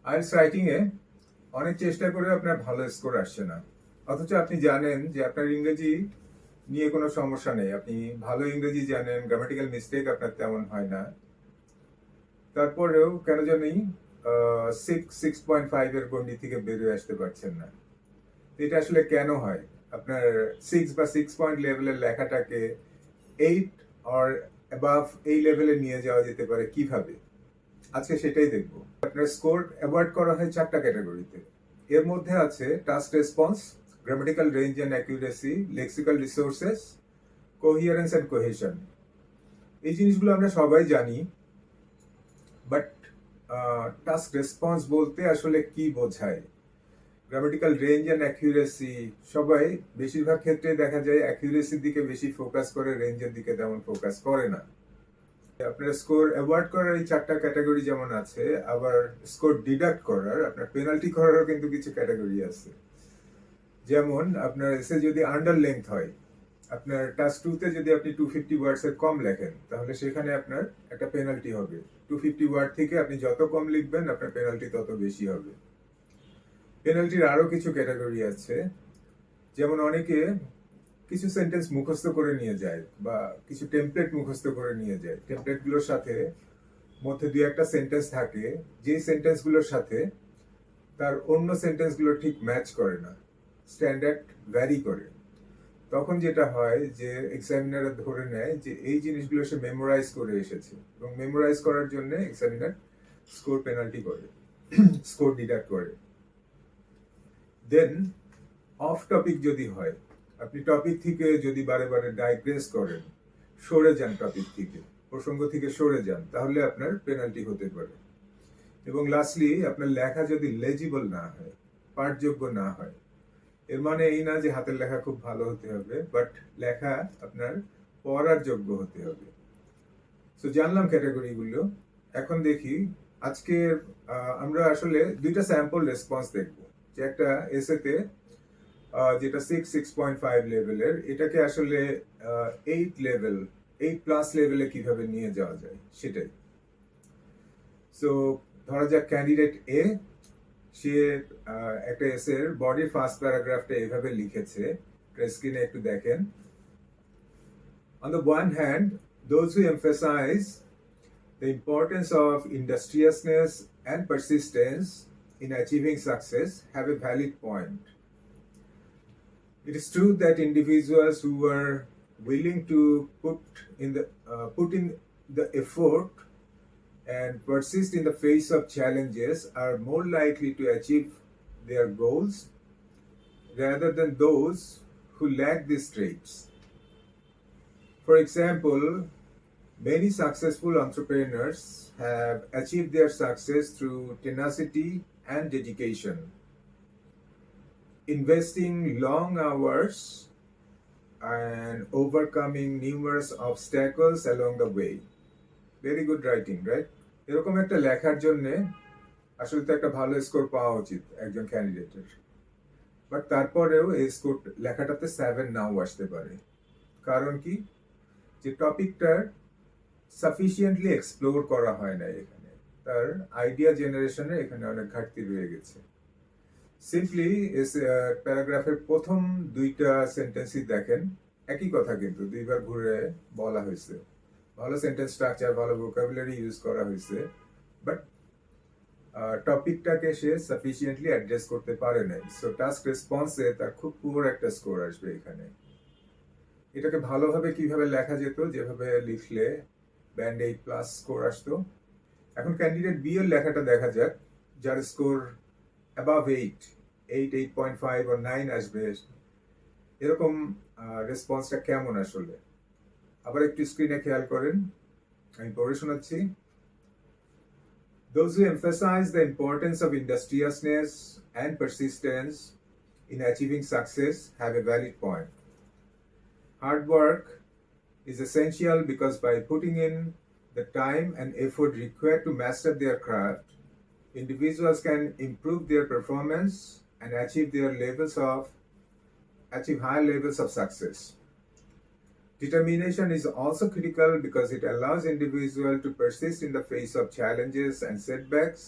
IELTS writing এ অনেক চেষ্টা করে আপনার ভালো স্কোর আসছে না, অথচ আপনি জানেন যে আপনার ইংরেজি নিয়ে কোনো সমস্যা নেই, আপনি ভালো ইংরেজি জানেন, গ্রামাটিক্যাল মিস্টেক আপনার তেমন হয় না, তারপরেও কেন জানি 6.5 এর গণ্ডি থেকে বেরিয়ে আসতে পারছেন না। এটা আসলে কেন হয়? আপনার 6 লেভেলের লেখাটাকে 8 অর অ্যাবাভ এই লেভেলে নিয়ে যাওয়া যেতে পারে কিভাবে? আজকে সেটাই দেখব। আপনার স্কোর অ্যাওয়ার্ড করা হয় 4টা ক্যাটাগরিতে। এর মধ্যে আছে task response, grammatical range and accuracy, lexical resources, coherence and cohesion. এই জিনিসগুলো আমরা সবাই জানি, বাট টাস্ক রেসপন্স বলতে আসলে কি বোঝায়? গ্রামাটিক্যাল রেঞ্জ অ্যান্ড অ্যাকিউরেসি, সবাই বেশিরভাগ ক্ষেত্রে দেখা যায় অ্যাকিউরেসির দিকে বেশি ফোকাস করে, রেঞ্জের দিকে তেমন ফোকাস করে না। আপনার স্কোর অ্যাওয়ার্ড করার এই 4টা ক্যাটাগরি যেমন আছে, আবার স্কোর ডিডাক্ট করার, আপনার পেনাল্টি করারও কিন্তু কিছু ক্যাটাগরি আছে। যেমন আপনার এসে যদি আন্ডার লেন্থ হয়, আপনার টাস্ক 2-তে যদি আপনি 250 ওয়ার্ডসের কম লেখেন, তাহলে সেখানে আপনার একটা পেনাল্টি হবে। 250 ওয়ার্ড থেকে আপনি যত কম লিখবেন আপনার পেনাল্টি তত বেশি হবে। পেনাল্টির আরো কিছু ক্যাটাগরি আছে, যেমন অনেকে কিছু সেন্টেন্স মুখস্থ করে নিয়ে যায় বা কিছু টেমপ্লেট মুখস্থ করে নিয়ে যায়। টেমপ্লেটগুলোর সাথে মধ্যে দুই একটা সেন্টেন্স থাকে, যে সেন্টেন্সগুলোর সাথে তার অন্য সেন্টেন্সগুলো ঠিক ম্যাচ করে না, স্ট্যান্ডার্ড ভ্যারি করে। তখন যেটা হয় যে এক্সামিনার ধরে নেয় যে এই জিনিসগুলো সে মেমোরাইজ করে এসেছে, এবং মেমোরাইজ করার জন্য এক্সামিনার স্কোর পেনাল্টি করে, স্কোর ডিডাক্ট করে। দেন অফ টপিক যদি হয়, আপনি টপিক থেকে যদি বারে বারে ডাইগ্রেস করেন, সরে যান টপিক থেকে, প্রসঙ্গ থেকে সরে যান, তাহলে আপনার পেনাল্টি হতে পারে। এবং লাস্টলি আপনার লেখা যদি লেজিবল না হয়, পাঠযোগ্য না হয়, এর মানে এই না যে হাতের লেখা খুব ভালো হতে হবে, বাট লেখা আপনার পড়ার যোগ্য হতে হবে। তো জানলাম ক্যাটাগরিগুলো। এখন দেখি আজকে আমরা আসলে দুইটা স্যাম্পল রেসপন্স দেখব, যে একটা এসেতে যেটা 6.5 লেভেলের, এটাকে আসলে 8 লেভেলে কিভাবে নিয়ে যাওয়া যায় সেটাই। সো ধরা যাক ক্যান্ডিডেট এ, সে একটা এসের বডির ফার্স্ট প্যারাগ্রাফটা এভাবে লিখেছে, স্ক্রিনে একটু দেখেন। On the one hand, those who emphasize the importance of industriousness and persistence in achieving success have a valid point. It is true that individuals who are willing to put in the effort and persist in the face of challenges are more likely to achieve their goals rather than those who lack these traits. For example, many successful entrepreneurs have achieved their success through tenacity and dedication, investing long hours and overcoming numerous obstacles along the way. Very good writing, right? এরকম একটা লেখার জন্য আসলে তো একটা ভালো score পাওয়া উচিত একজন ক্যান্ডিডেটের, বাট তারপরেও এই স্কোর লেখাটাতে 7 নাও আসতে পারে। কারণ কি? যে টপিকটার সাফিসিয়েন্টলি এক্সপ্লোর করা হয় না, এখানে তার আইডিয়া জেনারেশনে এখানে অনেক ঘাটতি রয়ে গেছে। সিম্পলি প্যারাগ্রাফের প্রথম দুইটা সেন্টেন্সই দেখেন, একই কথা কিন্তু দুইবার ঘুরে বলা হয়েছে, ভালো সেন্টেন্স স্ট্রাকচার, ভালো ভোকাবুলারি ইউজ করা হয়েছে, বাট টপিকটাকে সে সাফিসিয়েন্টলি অ্যাড্রেস করতে পারে নাই। সো টাস্ক রেসপন্সে তার খুব পুয়ার একটা স্কোর আসবে এখানে। এটাকে ভালোভাবে কিভাবে লেখা যেত, যেভাবে লিখলে ব্যান্ড 8+ স্কোর আসতো। এখন ক্যান্ডিডেট বি এর লেখাটা দেখা যাক, যার স্কোর অ্যাবাভ 8.5 or 9 আসবে। এরকম রেসপন্সটা কেমন আসলে? আবার একটু স্ক্রিনে খেয়াল করেন, আমি পড়ে শোনাচ্ছি। Those who emphasize the importance of industriousness and persistence in achieving success have a valid point. Hard work is essential because by putting in the time and effort required to master their craft, individuals can improve their performance and achieve higher levels of success. Determination is also critical because it allows individuals to persist in the face of challenges and setbacks,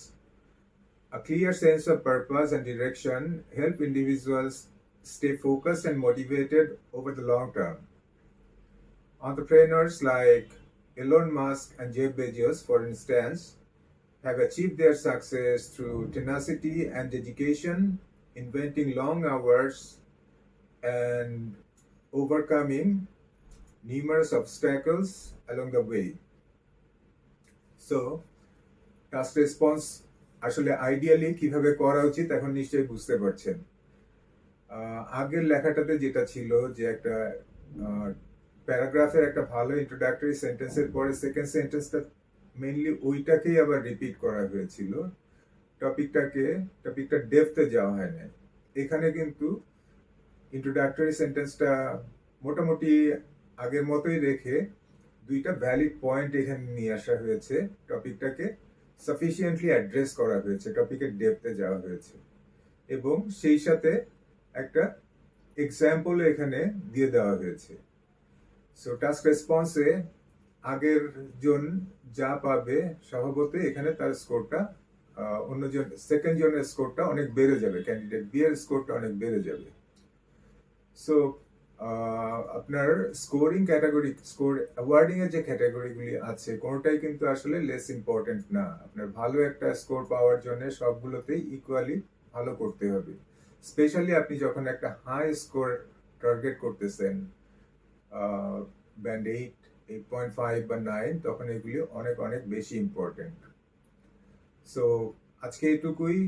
A clear sense of purpose and direction help individuals stay focused and motivated over the long term. Entrepreneurs like Elon Musk and Jeff Bezos, for instance, have achieved their success through tenacity and dedication, inventing long hours and overcoming numerous obstacles along the way. So, task response আসলে ideally কিভাবে করা উচিত এখন নিশ্চয়ই বুঝতে পারছেন। আগের লেখাটাতে যেটা ছিল যে একটা প্যারাগ্রাফের একটা ভালো ইন্ট্রোডাক্টরি সেন্টেন্সের পরে সেকেন্ড সেন্টেন্সটা মেইনলি ওইটাকেই আবার রিপিট করা হয়েছিল, টপিকটা ডেপথে যাওয়া হয় না। এখানে কিন্তু ইন্ট্রোডাক্টরি সেন্টেন্সটা মোটামুটি আগের মতোই রেখে দুইটা ভ্যালিড পয়েন্ট এখানে নিয়ে আসা হয়েছে, টপিকটাকে সাফিসিয়েন্টলি অ্যাড্রেস করা হয়েছে, টপিকের ডেপথে যাওয়া হয়েছে এবং সেই সাথে একটা এক্সাম্পল এখানে দিয়ে দেওয়া হয়েছে। সো টাস্ক রেসপন্সে আগের জন যা পাবে স্বভাবতই এখানে তার স্কোরটা অন্যজন সেকেন্ড জনের স্কোরটা অনেক বেড়ে যাবে, ক্যান্ডিডেট বি এর স্কোরটা অনেক বেড়ে যাবে। সো আপনার স্কোরিং ক্যাটাগরি, স্কোর অ্যাওয়ার্ডিং এর যে ক্যাটাগরিগুলি আছে কোনোটাই কিন্তু আসলে লেস ইম্পর্টেন্ট না। আপনার ভালো একটা স্কোর পাওয়ার জন্য সবগুলোতেই ইকুয়ালি ভালো করতে হবে। স্পেশালি আপনি যখন একটা হাই স্কোর টার্গেট করতেছেন, ব্যান্ড 8.5 বা 9, তখন এগুলি অনেক অনেক বেশি ইম্পর্টেন্ট। সো আজকে এটুকুই।